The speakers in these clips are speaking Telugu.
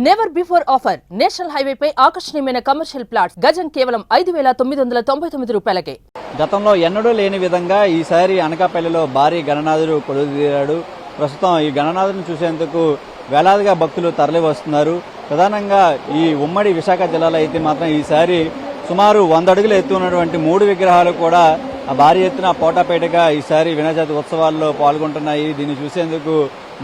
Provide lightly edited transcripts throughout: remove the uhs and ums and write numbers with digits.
Never before offer national highway పై ఆకర్షణీయమైన కమర్షియల్ ప్లాట్స్ గజం కేవలం 5,999 రూపాయలకే. గతంలో ఎన్నడూ లేని విధంగా ఈసారి అనకాపల్లిలో భారీ గణనాథుడు కొలువుదీరాడు. ప్రస్తుతం ఈ గణనాథుని చూసేందుకు వేలాదిగా భక్తులు తరలి వస్తున్నారు. ప్రధానంగా ఈ ఉమ్మడి విశాఖ జిల్లాలో అయితే మాత్రం ఈసారి సుమారు 100 అడుగులు ఎత్తు ఉన్నటువంటి 3 విగ్రహాలు కూడా భారీ ఎత్తున పోటాపేటగా ఈసారి వినాయక చవితి ఉత్సవాల్లో పాల్గొంటున్నాయి. దీన్ని చూసేందుకు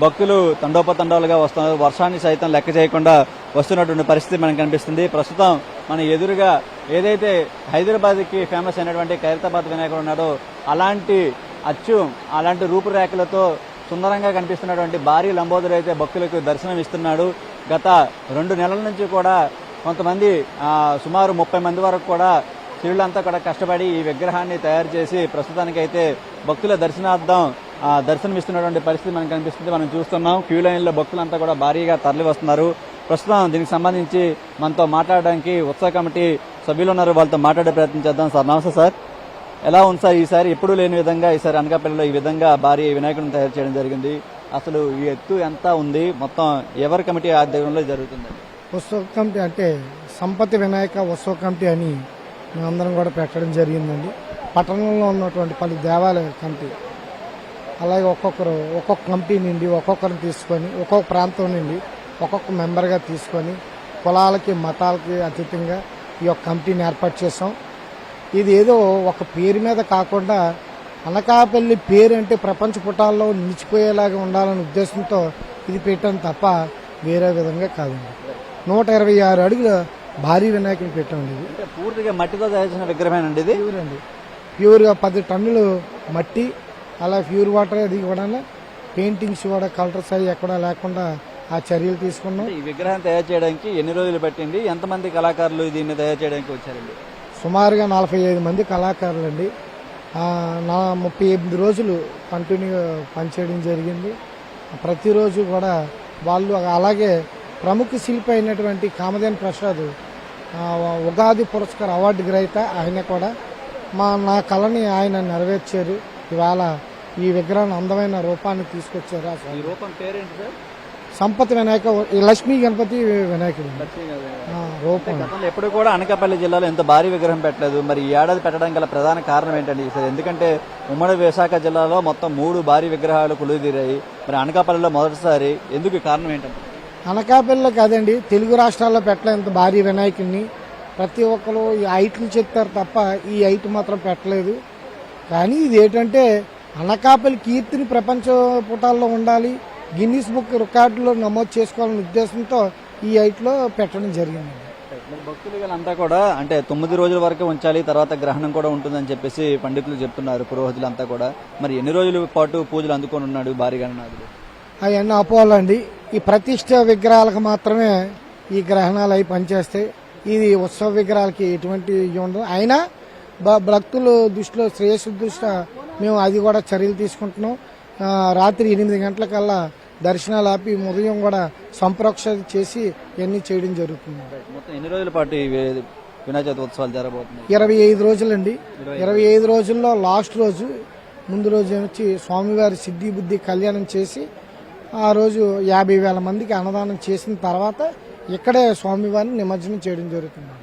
భక్తులు తండోపతండాలుగా వస్తున్నారు. వర్షాన్ని సైతం లెక్క చేయకుండా వస్తున్నటువంటి పరిస్థితి మనకు కనిపిస్తుంది. ప్రస్తుతం మన ఎదురుగా ఏదైతే హైదరాబాద్కి ఫేమస్ అయినటువంటి ఖైరతాబాద్ వినాయకుడు ఉన్నాడో అలాంటి రూపురేఖలతో సుందరంగా కనిపిస్తున్నటువంటి భారీ లంబోదరుడు అయితే భక్తులకు దర్శనం ఇస్తున్నాడు. గత 2 నెలల నుంచి కూడా కొంతమంది సుమారు 30 మంది వరకు కూడా శివులంతా కూడా కష్టపడి ఈ విగ్రహాన్ని తయారు చేసి ప్రస్తుతానికైతే భక్తుల దర్శనార్థం దర్శనమిస్తున్నటువంటి పరిస్థితి మనకు కనిపిస్తుంది. మనం చూస్తున్నాం క్యూ లైన్లో భక్తులంతా కూడా భారీగా తరలి వస్తున్నారు. ప్రస్తుతం దీనికి సంబంధించి మనతో మాట్లాడడానికి ఉత్సవ కమిటీ సభ్యులు ఉన్నారు. వాళ్ళతో మాట్లాడే ప్రయత్నం చేద్దాం. సార్ నమస్తే సార్, ఎలా ఉంది సార్? ఈసారి ఎప్పుడూ లేని విధంగా ఈసారి అనకాపల్లిలో ఈ విధంగా భారీ వినాయకుడిని తయారు చేయడం జరిగింది. అసలు ఈ ఎత్తు ఎంత ఉంది? మొత్తం ఎవరి కమిటీ ఆధ్వర్యంలో జరుగుతుంది? ఉత్సవ కమిటీ అంటే సంపత్తి వినాయక ఉత్సవ కమిటీ అని మేమందరం కూడా పెట్టడం జరిగిందండి. పట్టణంలో ఉన్నటువంటి పలు దేవాలయ కమిటీ, అలాగే ఒక్కొక్క కమిటీ నుండి ఒక్కొక్కరిని తీసుకొని ఒక్కొక్క ప్రాంతం నుండి ఒక్కొక్క మెంబర్గా తీసుకొని కులాలకి మతాలకి అతీతంగా ఈ యొక్క కమిటీని ఏర్పాటు చేసాం. ఇది ఏదో ఒక పేరు మీద కాకుండా అనకాపల్లి పేరు అంటే ప్రపంచ పుటాల్లో నిలిచిపోయేలాగా ఉండాలనే ఉద్దేశంతో ఇది పెట్టాం తప్ప వేరే విధంగా కాదండి. 126 అడుగుల భారీ వినాయకుని పెట్టండి. ఇది పూర్తిగా మట్టితో తయారు చేసిన విగ్రహమేనండి. ఇది ప్యూర్ అండి, ప్యూర్గా 10 టన్నులు మట్టి, అలా ప్యూర్ వాటర్, అది కూడా పెయింటింగ్స్ కూడా కలర్స్ అవి ఎక్కడ లేకుండా ఆ చర్యలు తీసుకున్నాం. ఈ విగ్రహం తయారు చేయడానికి ఎన్ని రోజులు పట్టింది? ఎంతమంది కళాకారులు దీన్ని తయారు చేయడానికి వచ్చారండి? సుమారుగా 45 మంది కళాకారులు అండి. 38 రోజులు కంటిన్యూగా పనిచేయడం జరిగింది. ప్రతిరోజు కూడా వాళ్ళు, అలాగే ప్రముఖ శిల్పి అయినటువంటి కామధేను ప్రసాద్ ఉగాది పురస్కార అవార్డు గ్రహీత, ఆయన కూడా నా కళని ఆయన నెరవేర్చారు. ఇవాళ ఈ విగ్రహాన్ని అందమైన రూపాన్ని తీసుకొచ్చారు. ఈ రూపం పేరేంటి సార్? సంపత్ వినాయక లక్ష్మీ గణపతి వినాయకుడు రూపం. ఎప్పుడు కూడా అనకాపల్లి జిల్లాలో ఎంత భారీ విగ్రహం పెట్టలేదు. మరి ఈ ఏడాది పెట్టడం గల ప్రధాన కారణం ఏంటండి సార్? ఎందుకంటే ఉమ్మడి విశాఖ జిల్లాలో మొత్తం 3 భారీ విగ్రహాలు కొలువుదీరాయి. మరి అనకాపల్లిలో మొదటిసారి ఎందుకు? కారణం ఏంటంటే అనకాపల్లిలో కాదండి, తెలుగు రాష్ట్రాల్లో పెట్టలేంత భారీ వినాయకుడిని ప్రతి ఒక్కరు ఈ హైట్లు చెప్తారు తప్ప ఈ హైట్ మాత్రం పెట్టలేదు. కానీ ఇది ఏంటంటే అనకాపల్లి కీర్తిని ప్రపంచ పుటాల్లో ఉండాలి, గిన్నీస్ బుక్ రికార్డులో నమోదు చేసుకోవాలనే ఉద్దేశంతో ఈ హైట్లో పెట్టడం జరిగింది. భక్తులంతా కూడా అంటే 9 రోజుల వరకు ఉంచాలి, తర్వాత గ్రహణం కూడా ఉంటుందని చెప్పేసి పండితులు చెప్తున్నారు, పురోహితులంతా కూడా. మరి ఎన్ని రోజుల పాటు పూజలు అందుకొని ఉన్నాడు భారీ గణనాథుడు? అవన్నీ అపోవాలండి. ఈ ప్రతిష్ట విగ్రహాలకు మాత్రమే ఈ గ్రహణాలు అవి పనిచేస్తాయి. ఇది ఉత్సవ విగ్రహాలకి ఎటువంటి ఉండదు. అయినా భక్తుల దృష్టిలో శ్రేయస్సు దృష్ట్యా మేము అది కూడా చర్యలు తీసుకుంటున్నాం. రాత్రి 8 గంటలకల్లా దర్శనాలు ఆపి ఉదయం కూడా సంప్రోక్షణ చేసి ఇవన్నీ చేయడం జరుగుతుంది. మొత్తం ఎన్ని రోజుల పాటు వినాయక చవితి ఉత్సవాలు జరగబోతున్నాయి? 25 రోజులండి. 25 రోజుల్లో లాస్ట్ రోజు, ముందు రోజు వచ్చి స్వామివారి సిద్ధి బుద్ధి కళ్యాణం చేసి ఆ రోజు 50,000 మందికి అన్నదానం చేసిన తర్వాత ఇక్కడే స్వామివారిని నిమజ్జనం చేయడం జరుగుతుంది.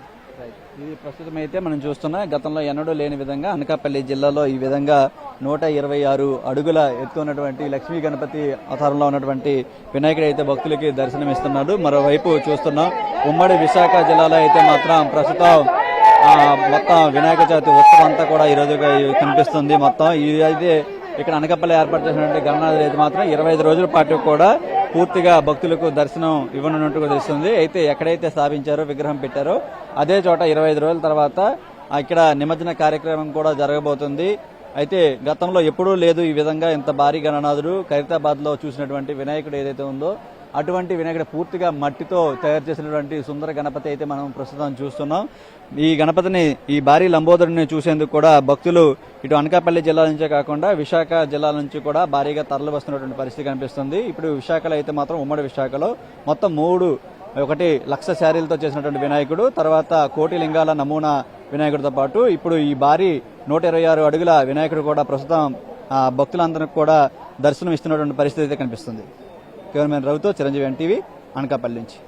ఇది ప్రస్తుతం అయితే మనం చూస్తున్న గతంలో ఎన్నడూ లేని విధంగా అనకాపల్లి జిల్లాలో ఈ విధంగా 126 అడుగుల ఎత్తు ఉన్నటువంటి లక్ష్మీ గణపతి అవతారంలో ఉన్నటువంటి వినాయకుడు అయితే భక్తులకి దర్శనమిస్తున్నాడు. మరోవైపు చూస్తున్నాం ఉమ్మడి విశాఖ జిల్లాలో అయితే మాత్రం ప్రస్తుతం మొత్తం వినాయక చవితి ఉత్సవం అంతా కూడా ఈ రోజు కనిపిస్తుంది. మొత్తం ఇది అయితే ఇక్కడ అనకాపల్లి ఏర్పాటు చేసినటువంటి గణనాథుడు అయితే మాత్రం 25 రోజుల పాటు కూడా పూర్తిగా భక్తులకు దర్శనం ఇవ్వనున్నట్టుగా తెలుస్తుంది. అయితే ఎక్కడైతే స్థాపించారో విగ్రహం పెట్టారో అదే చోట 25 రోజుల తర్వాత ఇక్కడ నిమజ్జన కార్యక్రమం కూడా జరగబోతుంది. అయితే గతంలో ఎప్పుడూ లేదు ఈ విధంగా ఇంత భారీ గణనాథుడు. ఖైరతాబాద్ లో చూసినటువంటి వినాయకుడు ఏదైతే ఉందో అటువంటి వినాయకుడు పూర్తిగా మట్టితో తయారు చేసినటువంటి సుందర గణపతి అయితే మనం ప్రస్తుతం చూస్తున్నాం. ఈ గణపతిని, ఈ భారీ లంబోదరుని చూసేందుకు కూడా భక్తులు ఇటు అనకాపల్లి జిల్లా నుంచే కాకుండా విశాఖ జిల్లా నుంచి కూడా భారీగా తరలి వస్తున్నటువంటి పరిస్థితి కనిపిస్తుంది. ఇప్పుడు విశాఖలో అయితే మాత్రం ఉమ్మడి విశాఖలో మొత్తం 3, 1 లక్ష శారీలతో చేసినటువంటి వినాయకుడు, తర్వాత 1 కోటి లింగాల నమూనా వినాయకుడితో పాటు ఇప్పుడు ఈ భారీ 126 అడుగుల వినాయకుడు కూడా ప్రస్తుతం భక్తులందరికీ కూడా దర్శనం ఇస్తున్నటువంటి పరిస్థితి అయితే కనిపిస్తుంది. కెమెరామెన్ రవితో చిరంజీవి NTV అనకాపల్లి నుంచి.